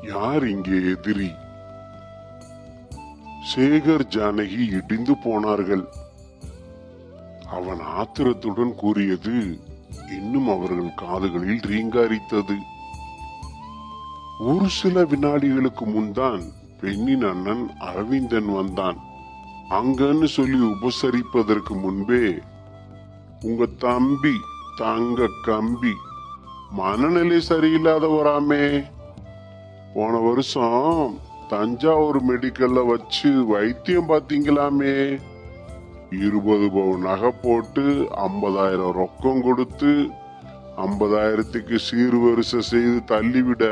யார் இங்கே எதிரி? சேகர் ஜானகி இடிந்து போனார்கள். அவன் ஆத்திரத்துடன் கூறியது இன்னும் அவர்கள் காதுகளில் ரீங்காரித்தது. ஒரு சில வினாடிகளுக்கு முன்தான் பெண்ணின் அண்ணன் அரவிந்தன் வந்தான். அங்கன்னு சொல்லி உபசரிப்பதற்கு முன்பே, உங்க தம்பி தங்க கம்பி மனநிலை சரியில்லாதவராமே, போன வருஷம் தஞ்சாவூர் மெடிக்கல்ல வச்சு வைத்தியம் பாத்தீங்களாமே, 20 பவுன் நகை போட்டு 50,000 ரொக்கம் கொடுத்து 50,000க்கு சீர்வரிசை செய்து தள்ளிவிட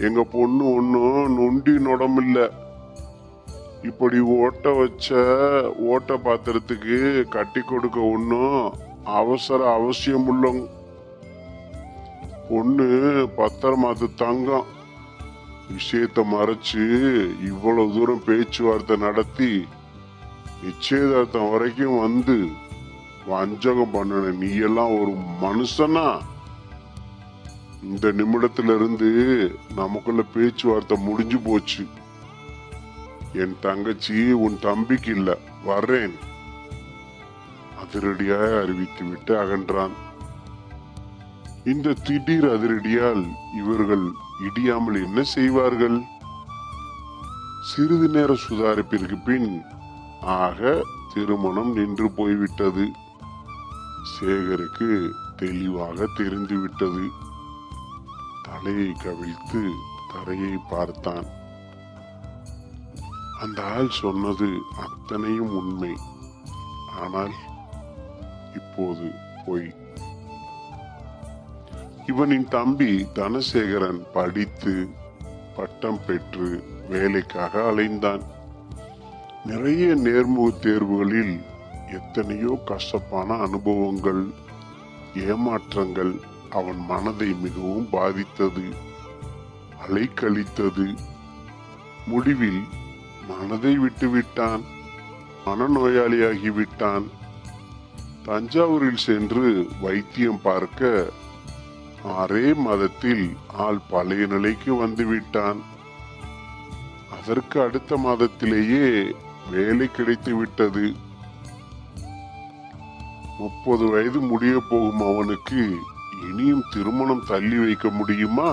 எங்க பொண்ணு ஒன்னும் நொண்டி நொடமில்ல. இப்படி ஓட்ட வச்ச ஓட்ட பாத்திரத்துக்கு கட்டி கொடுக்க ஒன்னும் அவசியம் உள்ள பொண்ணு பத்திரமாத்து தங்கம். விஷயத்த மறைச்சு இவ்வளவு தூரம் பேச்சுவார்த்தை நடத்தி நிச்சயதார்த்தம் வரைக்கும் வந்து வஞ்சகம் பண்ணன நீ எல்லாம் ஒரு மனுஷனா? இந்த நிமிடத்துல இருந்து நமக்குள்ள பேச்சுவார்த்தை முடிஞ்சு போச்சு. என் தங்கச்சி உன் தம்பிக்கு இல்ல, வர்றேன் அதிரடியாக அறிவித்து விட்டு அகன்றான். இந்த திடீர் அதிரடியால் இவர்கள் இடியாமல் என்ன செய்வார்கள்? சிறிது நேர சுதாரிப்பிற்கு பின் ஆக திருமணம் நின்று போய்விட்டது. சேகருக்கு தெளிவாக தெரிந்துவிட்டது. தலையை கவிழ்த்து தரையை பார்த்தான். அந்த ஆள் சொன்னது அத்தனையும் உண்மை. ஆனால் இப்போது பொய். இவனின் தம்பி தனசேகரன் படித்து பட்டம் பெற்று வேலைக்காக அலைந்தான். நிறைய நேர்முக தேர்வுகளில் எத்தனையோ கசப்பான அனுபவங்கள், ஏமாற்றங்கள் அவன் மனதை மிகவும் பாதித்தது, அலைக்கழித்தது. முடிவில் மனதை விட்டுவிட்டான், மனநோயாளியாகிவிட்டான். தஞ்சாவூரில் சென்று வைத்தியம் பார்க்க 6 மாதத்தில் ஆள் பழைய நிலைக்கு வந்துவிட்டான். அதற்கு அடுத்த மாதத்திலேயே வேலை கிடைத்து விட்டது. 30 வயது முடிய போகும் அவனுக்கு இனியும் திருமணம் தள்ளி வைக்க முடியுமா?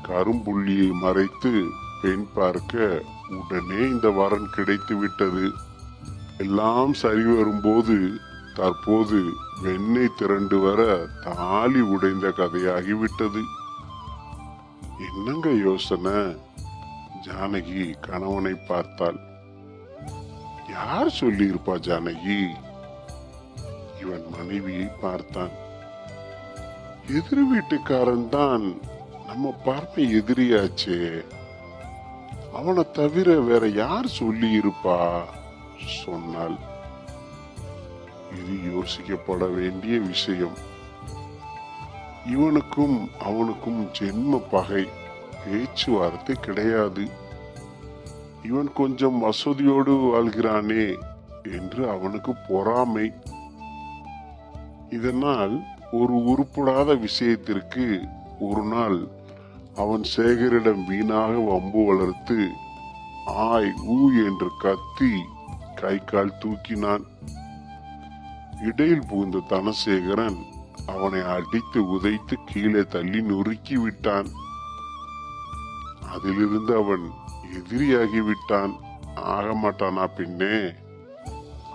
கரும்புள்ளியை மறைத்து பெண் பார்க்க உடனே இந்த வரன் கிடைத்து விட்டது. எல்லாம் சரி வரும்போது தற்போது வெண்ணெய் திரண்டு வர தாலி உடைந்த கதையாகிவிட்டது. என்னங்க யோசனை? ஜானகி கணவனை பார்த்தாள். யார் சொல்லி இருப்பா ஜானகி? இவன் மனைவியை பார்த்தான். எதிர் வீட்டுக்காரன் தான் நம்ம பார்வை எதிரியாச்சே, அவனை தவிர வேற யார் சொல்லி இருப்பா சொன்னாள். இது யோசிக்கப்பட வேண்டிய விஷயம். இவனுக்கும் அவனுக்கும் ஜென்ம பகை, பேச்சுவார்த்தை கிடையாது. இவன் கொஞ்சம் வசதியோடு வாழ்கிறானே என்று அவனுக்கு பொறாமை. இதனால் ஒரு உருப்படாத விஷயத்திற்கு ஒரு நாள் அவன் சேகரிடம் வீணாக வம்பு வளர்த்து ஆய் ஊ என்று கத்தி கை கால் தூக்கினான். இடையில் புகுந்த தனசேகரன் அவனை அடித்து உதைத்து கீழே தள்ளி நொறுக்கி விட்டான். அதிலிருந்து அவன் எதிரியாகிவிட்டான். ஆக மாட்டானா பின்னே?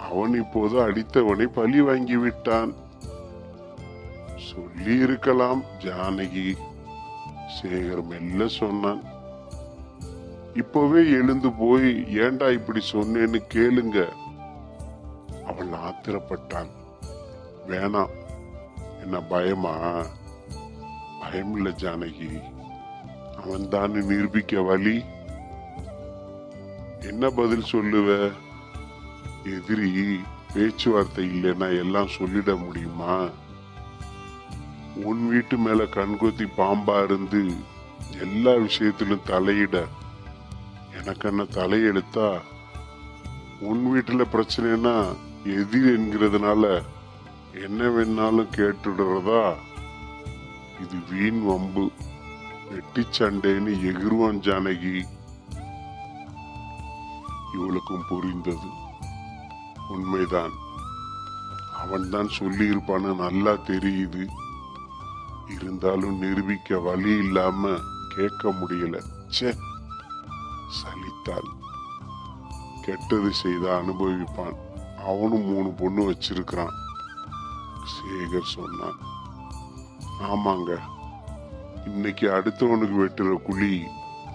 அவன் இப்போது அடித்தவனை பழி வாங்கிவிட்டான். சொல்லி இருக்கலாம் ஜானகி, சேகர் மெல்ல சொன்னான். இப்பவே எழுந்து போய் ஏண்டா இப்படி சொன்னேன்னு கேளுங்க. அவள் ஆத்திரப்பட்டான். வேணாம், என்ன பயமா? பயமில்ல ஜானகி, அவன் தான் நிரூபிக்க வழி. என்ன பதில் சொல்லுவ? எதிரி பேச்சுவார்த்தை இல்லைன்னா எல்லாம் சொல்லிட முடியுமா? உன் வீட்டு மேல கண்கொத்தி பாம்பா இருந்து எல்லா விஷயத்திலும் தலையிட எனக்கு என்ன தலையெழுத்தா? உன் வீட்டுல பிரச்சனைனா எதிர் என்கிறதுனால என்ன வேணாலும் கேட்டுடுறதா? இது வீண் வம்பு. வெட்டி சண்டைன்னு எகிருவான் ஜானகி. இவளுக்கும் புரிந்தது. உண்மைதான், அவன்தான் சொல்லி இருப்பான்னு நல்லா தெரியுது. இருந்தாலும் நிரூபிக்க வழி இல்லாம கேட்க முடியல. சே, சலித்தாள். கெட்டது செய்த அனுபவிப்பான். அவனும் 3 பொண்ணு வச்சிருக்கிறான். சேகர் சொன்னான். ஆமாங்க, இன்னைக்கு அடுத்தவனுக்கு வெட்டுற குழி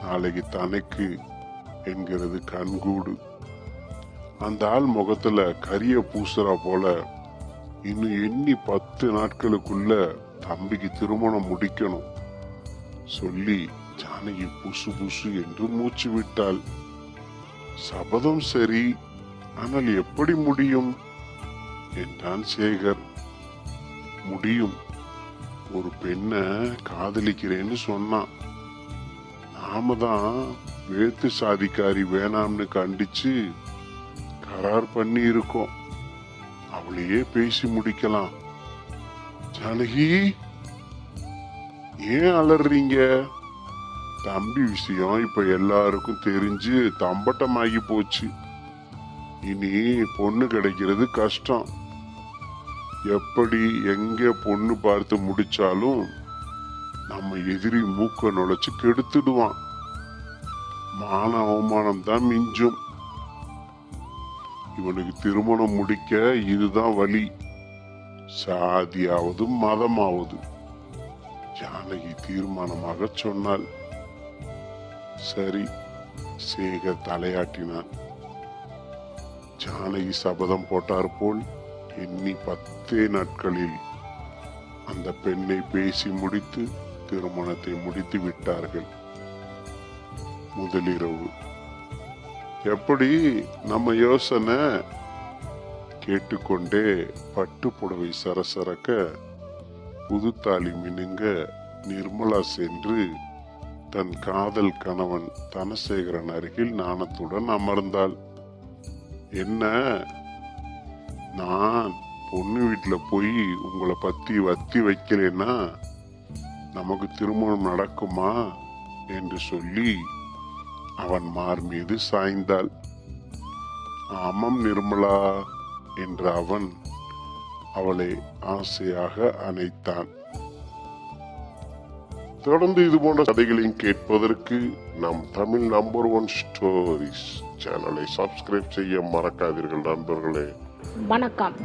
நாளைக்கு தனக்கு என்கிறது கண்கூடு. அந்த ஆள் முகத்துல கரிய பூசுறா போல இன்னும் எண்ணி 10 நாட்களுக்குள்ள தம்பிக்கு திருமணம் முடிக்கணும் சொல்லி ஜானகி புசு புசு என்று மூச்சு விட்டாள். சபதம் சரி, ஆனால் எப்படி முடியும் என்றான் சேகர். முடியும், ஒரு பெண்ணை காதலிக்கிறேன்னு சொன்னான். நாம தான் வேத்து சாதிக்காரி வேணாம்னு கண்டிச்சு கரார் பண்ணி இருக்கோம். அவளையே பேசி முடிக்கலாம். ஜானகி, ஏன் அலறீங்க? தம்பி விஷயம் இப்ப எல்லாருக்கும் தெரிஞ்சு தம்பட்டமாகி போச்சு. இனி பொண்ணு கிடைக்கிறது கஷ்டம். எப்படி எங்க பொண்ணு பார்த்து முடிச்சாலும் நம்ம எதிரி மூக்க நுழைச்சு கெடுத்துடுவான். மான அவமானம் தான் மிஞ்சும். இவனுக்கு திருமணம் முடிக்க இதுதான் வழி. சாதியாவது மதமாவது. ஜானகி தீர்மானமாக சொன்னாள். சரி, சேகர் தலையாட்டினான். ஜானகி சபதம் போட்டார் போல் எண்ணி 10 நாட்களில் அந்த பெண்ணை பேசி முடித்து திருமணத்தை முடித்து விட்டார்கள். முதலிரவு. எப்படி நம்ம யோசனை? கேட்டுக்கொண்டே பட்டு புடவை சரசரக்க புதுத்தாலி மினுங்க நிர்மலா சென்று தன் காதல் கணவன் தனசேகரன் அருகில் நாணத்துடன் அமர்ந்தாள். என்ன, நான் பொண்ணு வீட்டுல போய் உங்களை பத்தி வத்தி வைக்கலன்னா நமக்கு திருமணம் நடக்குமா என்று சொல்லி அவன் மார் மீது சாய்ந்தாள். ஆமாம் நிர்மலா என்ற அவன் அவளை ஆசையாக அணைத்தான். தொடர்ந்து இது போன்ற கதைகளையும் கேட்பதற்கு நம் தமிழ் நம்பர் 1 ஸ்டோரிஸ் சேனலை சப்ஸ்கிரைப் செய்ய மறக்காதீர்கள் நண்பர்களே. வணக்கம்.